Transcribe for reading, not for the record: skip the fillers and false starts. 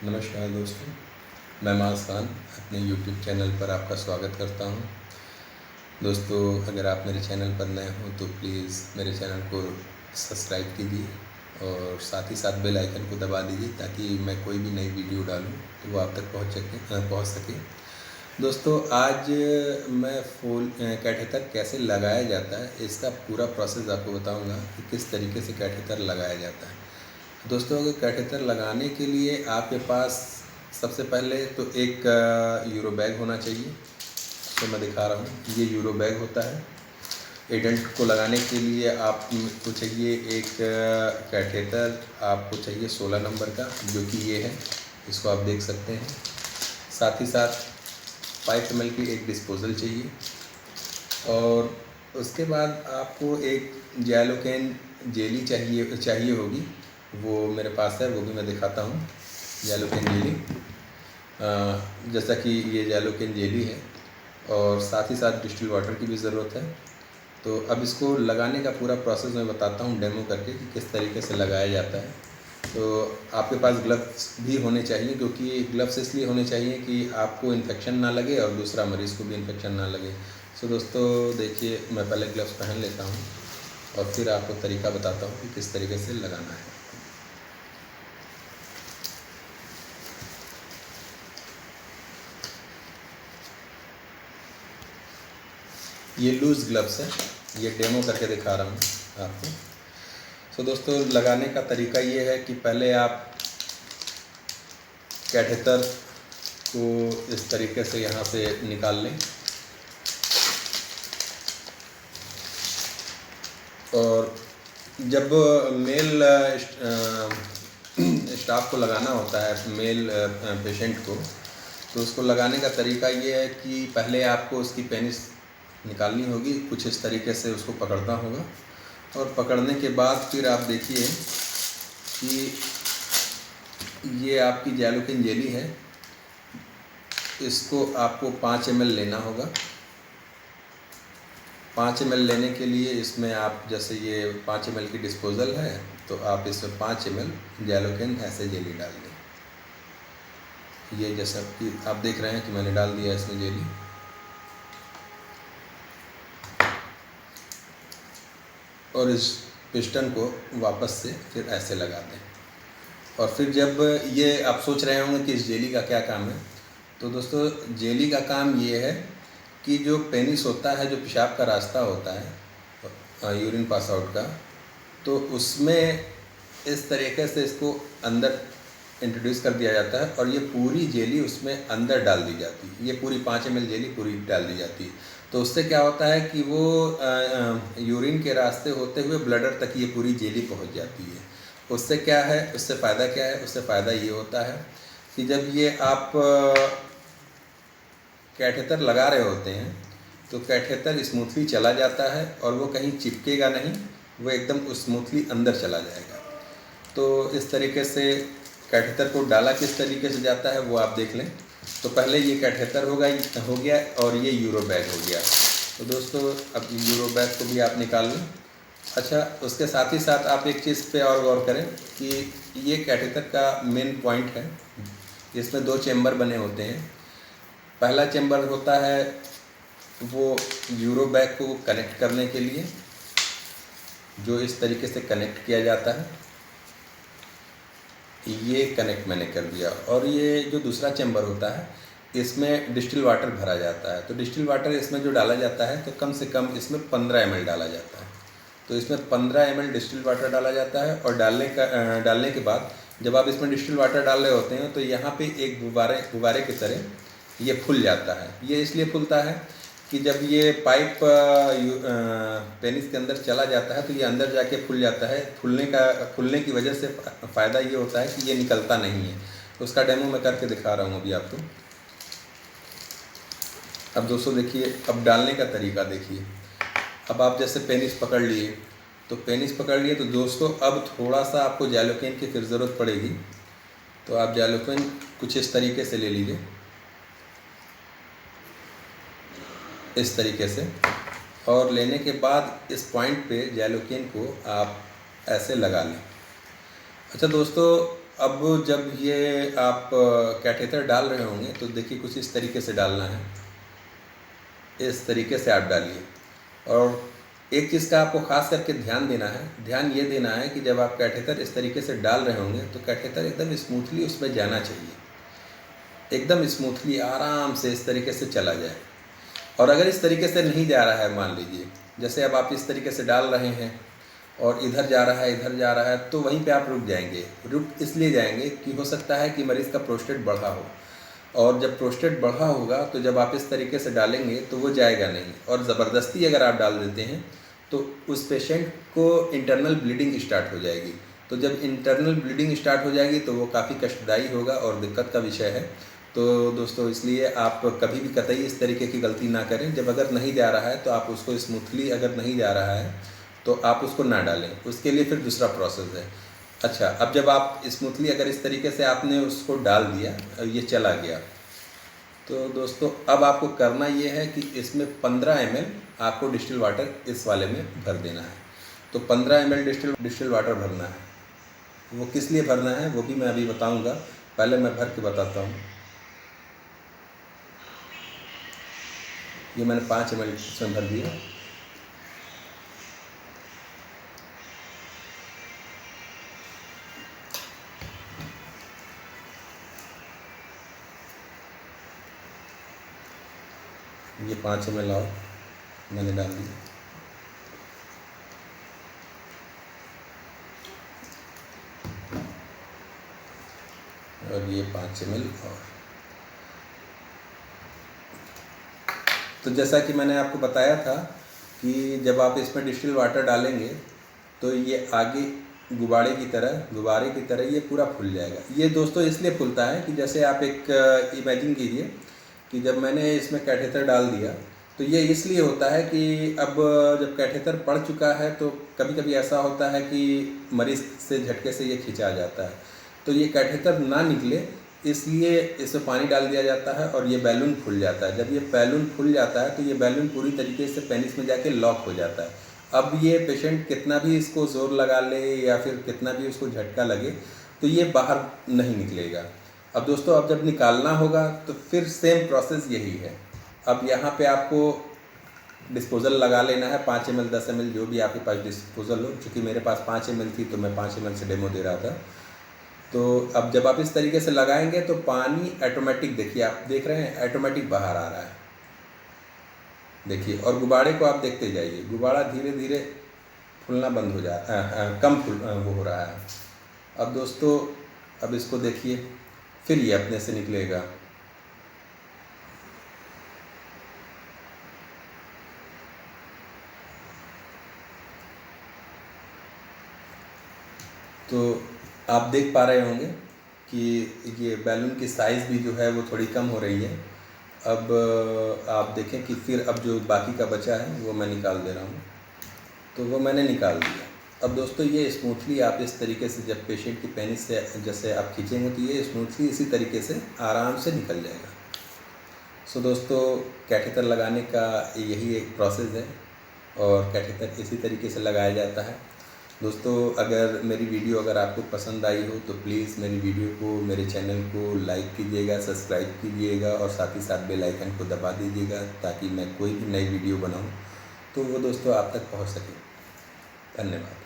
नमस्कार दोस्तों, मैं माज़ खान अपने यूट्यूब चैनल पर आपका स्वागत करता हूं। दोस्तों, अगर आप मेरे चैनल पर नए हो तो प्लीज़ मेरे चैनल को सब्सक्राइब कीजिए और साथ ही साथ बेल आइकन को दबा दीजिए ताकि मैं कोई भी नई वीडियो डालूं तो वो आप तक पहुंच सके। दोस्तों, आज मैं फूल कैटेटर कैसे लगाया जाता है इसका पूरा प्रोसेस आपको बताऊँगा कि किस तरीके से कैटेटर लगाया जाता है। दोस्तों, अगर कैटेटर लगाने के लिए आपके पास सबसे पहले तो एक यूरो बैग होना चाहिए। तो मैं दिखा रहा हूँ, ये यूरो बैग होता है। एडेंट को लगाने के लिए आपको चाहिए एक कैटेटर, आपको चाहिए 16 नंबर का, जो कि ये है, इसको आप देख सकते हैं। साथ ही साथ 5 ml की एक डिस्पोज़ल चाहिए और उसके बाद आपको एक जैलोकेन जेली चाहिए होगी। वो मेरे पास है, वो भी मैं दिखाता हूँ। जैलोकेन जेली, जैसा कि ये जैलोकेन जेली है और साथ ही साथ डिस्टिल वाटर की भी ज़रूरत है। तो अब इसको लगाने का पूरा प्रोसेस मैं बताता हूँ डेमो करके कि किस तरीके से लगाया जाता है। तो आपके पास ग्लव्स भी होने चाहिए, क्योंकि ग्लव्स इसलिए होने चाहिए कि आपको इन्फेक्शन ना लगे और दूसरा मरीज़ को भी इन्फेक्शन ना लगे। सो दोस्तों देखिए, मैं पहले ग्लव्स पहन लेता हूँ और फिर आपको तरीका बताता हूँ कि किस तरीके से लगाना है। ये लूज़ ग्लव्स है, ये डेमो करके दिखा रहा हूँ आपको। सो दोस्तों, लगाने का तरीका ये है कि पहले आप कैटेटर को इस तरीके से यहाँ से निकाल लें और जब मेल स्टाफ को लगाना होता है, मेल पेशेंट को, तो उसको लगाने का तरीका ये है कि पहले आपको उसकी पेनिस निकालनी होगी, कुछ इस तरीके से उसको पकड़ना होगा और पकड़ने के बाद फिर आप देखिए कि ये आपकी जैलोकेन जेली है। इसको आपको 5 ml लेना होगा। 5 ml लेने के लिए इसमें आप, जैसे ये 5 ml की डिस्पोज़ल है, तो आप इसमें 5 ml जैलोकेन ऐसे जेली डाल दें। ये जैसा कि आप देख रहे हैं कि मैंने डाल दिया इसमें जेली। और इस पिस्टन को वापस से फिर ऐसे लगा दें। और फिर जब ये आप सोच रहे होंगे कि इस जेली का क्या काम है, तो दोस्तों जेली का काम ये है कि जो पेनिस होता है, जो पेशाब का रास्ता होता है, यूरिन पास आउट का, तो उसमें इस तरीके से इसको अंदर इंट्रोड्यूस कर दिया जाता है और ये पूरी जेली उसमें अंदर डाल दी जाती है। ये पूरी 5 ml जेली पूरी डाल दी जाती है। तो उससे क्या होता है कि वो यूरिन के रास्ते होते हुए ब्लडर तक ये पूरी जेली पहुंच जाती है। उससे क्या है, उससे फ़ायदा क्या है? उससे फ़ायदा ये होता है कि जब ये आप कैटेटर लगा रहे होते हैं तो कैटेटर स्मूथली चला जाता है और वो कहीं चिपकेगा नहीं, वो एकदम स्मूथली अंदर चला जाएगा। तो इस तरीके से कैटेटर को डाला किस तरीके से जाता है वो आप देख लें। तो पहले ये कैटेटर हो गया और ये यूरो बैग हो गया। तो दोस्तों, अब यूरो बैग को भी आप निकाल लें। अच्छा, उसके साथ ही साथ आप एक चीज़ पे और गौर करें कि ये कैटेटर का मेन पॉइंट है। इसमें 2 चेम्बर बने होते हैं। पहला चेम्बर होता है वो यूरो बैग को कनेक्ट करने के लिए, जो इस तरीके से कनेक्ट किया जाता है। ये कनेक्ट मैंने कर दिया। और ये जो दूसरा चेम्बर होता है, इसमें डिस्टिल वाटर भरा जाता है। तो डिस्टिल वाटर इसमें जो डाला जाता है, तो कम से कम इसमें 15 ml डाला जाता है। तो इसमें 15 ml डिस्टिल वाटर डाला जाता है और डालने के बाद जब आप इसमें डिस्टिल वाटर डाल रहे होते हैं तो यहाँ पे एक गुब्बारे की तरह ये फूल जाता है। ये इसलिए फूलता है कि जब ये पाइप पेनिस के अंदर चला जाता है तो ये अंदर जाके फूल जाता है। फूलने की वजह से फ़ायदा ये होता है कि ये निकलता नहीं है। तो उसका डेमो मैं करके दिखा रहा हूँ अभी आपको। अब दोस्तों देखिए, अब डालने का तरीका देखिए। अब आप जैसे पेनिस पकड़ लिए, तो दोस्तों अब थोड़ा सा आपको जैलोकेन की फिर ज़रूरत पड़ेगी। तो आप जैलोकेन कुछ इस तरीके से ले लीजिए, इस तरीके से। और लेने के बाद इस पॉइंट पे जैलोकेन को आप ऐसे लगा लें। अच्छा दोस्तों, अब जब ये आप कैटेटर डाल रहे होंगे तो देखिए कुछ इस तरीके से डालना है, इस तरीके से आप डालिए। और एक चीज़ का आपको ख़ास करके ध्यान देना है, ध्यान ये देना है कि जब आप कैटेटर इस तरीके से डाल रहे होंगे तो कैटेटर एकदम स्मूथली उसमें जाना चाहिए, एकदम स्मूथली आराम से इस तरीके से चला जाए। और अगर इस तरीके से नहीं जा रहा है, मान लीजिए जैसे अब आप इस तरीके से डाल रहे हैं और इधर जा रहा है, इधर जा रहा है, तो वहीं पे आप रुक जाएंगे। रुक इसलिए जाएंगे कि हो सकता है कि मरीज़ का प्रोस्टेट बढ़ा हो, और जब प्रोस्टेट बढ़ा होगा तो जब आप इस तरीके से डालेंगे तो वो जाएगा नहीं, और ज़बरदस्ती अगर आप डाल देते हैं तो उस पेशेंट को इंटरनल ब्लीडिंग स्टार्ट हो जाएगी। तो जब इंटरनल ब्लीडिंग स्टार्ट हो जाएगी तो वो काफ़ी कष्टदायी होगा और दिक्कत का विषय है। तो दोस्तों इसलिए आप कभी भी कतई इस तरीके की गलती ना करें। जब अगर नहीं जा रहा है तो आप उसको स्मूथली, अगर नहीं जा रहा है तो आप उसको ना डालें, उसके लिए फिर दूसरा प्रोसेस है। अच्छा, अब जब आप स्मूथली अगर इस तरीके से आपने उसको डाल दिया, ये चला गया, तो दोस्तों अब आपको करना ये है कि इसमें 15 ml आपको डिस्टिल वाटर इस वाले में भर देना है। तो 15 ml डिस्टिल वाटर भरना है। वो किस लिए भरना है वो भी मैं अभी बताऊंगा, पहले मैं भर के बताता हूँ। ये मैंने 5 ml इसमें भर दिया। ये 5 ml और मैंने डाल दिया। और ये 5 ml और। तो जैसा कि मैंने आपको बताया था कि जब आप इसमें डिस्टिल वाटर डालेंगे तो ये आगे गुब्बारे की तरह ये पूरा फूल जाएगा। ये दोस्तों इसलिए फूलता है कि जैसे आप एक इमेजिन कीजिए कि जब मैंने इसमें कैटेटर डाल दिया तो ये इसलिए होता है कि अब जब कैटेटर पड़ चुका है तो कभी कभी ऐसा होता है कि मरीज़ से झटके से ये खिंचा जाता है, तो ये कैटेटर ना निकले इसलिए इसमें पानी डाल दिया जाता है और ये बैलून खुल जाता है। जब ये बैलून खुल जाता है तो ये बैलून पूरी तरीके से पेनिस में जाके लॉक हो जाता है। अब ये पेशेंट कितना भी इसको ज़ोर लगा ले या फिर कितना भी उसको झटका लगे तो ये बाहर नहीं निकलेगा। अब दोस्तों अब जब निकालना होगा तो फिर सेम प्रोसेस यही है। अब यहाँ पे आपको डिस्पोज़ल लगा लेना है, 5 ml 10 ml जो भी आपके पास डिस्पोज़ल हो। चूँकि मेरे पास 5 ml थी तो मैं 5 ml से डेमो दे रहा था। तो अब जब आप इस तरीके से लगाएंगे तो पानी ऑटोमेटिक, देखिए आप देख रहे हैं ऑटोमेटिक बाहर आ रहा है, देखिए। और गुब्बारे को आप देखते जाइए, गुब्बारा धीरे धीरे फूलना बंद हो कम फूल वो हो रहा है। अब दोस्तों अब इसको देखिए, फिर ये अपने से निकलेगा। तो आप देख पा रहे होंगे कि ये बैलून की साइज़ भी जो है वो थोड़ी कम हो रही है। अब आप देखें कि फिर अब जो बाकी का बचा है वो मैं निकाल दे रहा हूँ। तो वो मैंने निकाल दिया। अब दोस्तों ये स्मूथली आप इस तरीके से जब पेशेंट की पेनिस से जैसे आप खींचेंगे तो ये स्मूथली इसी तरीके से आराम से निकल जाएगा। सो दोस्तों कैटेटर लगाने का यही एक प्रोसेस है और कैटेटर इसी तरीके से लगाया जाता है। दोस्तों अगर मेरी वीडियो अगर आपको पसंद आई हो तो प्लीज़ मेरी वीडियो को, मेरे चैनल को लाइक कीजिएगा, सब्सक्राइब कीजिएगा और साथ ही साथ बेल आइकन को दबा दीजिएगा ताकि मैं कोई भी नई वीडियो बनाऊं तो वो दोस्तों आप तक पहुंच सके। धन्यवाद।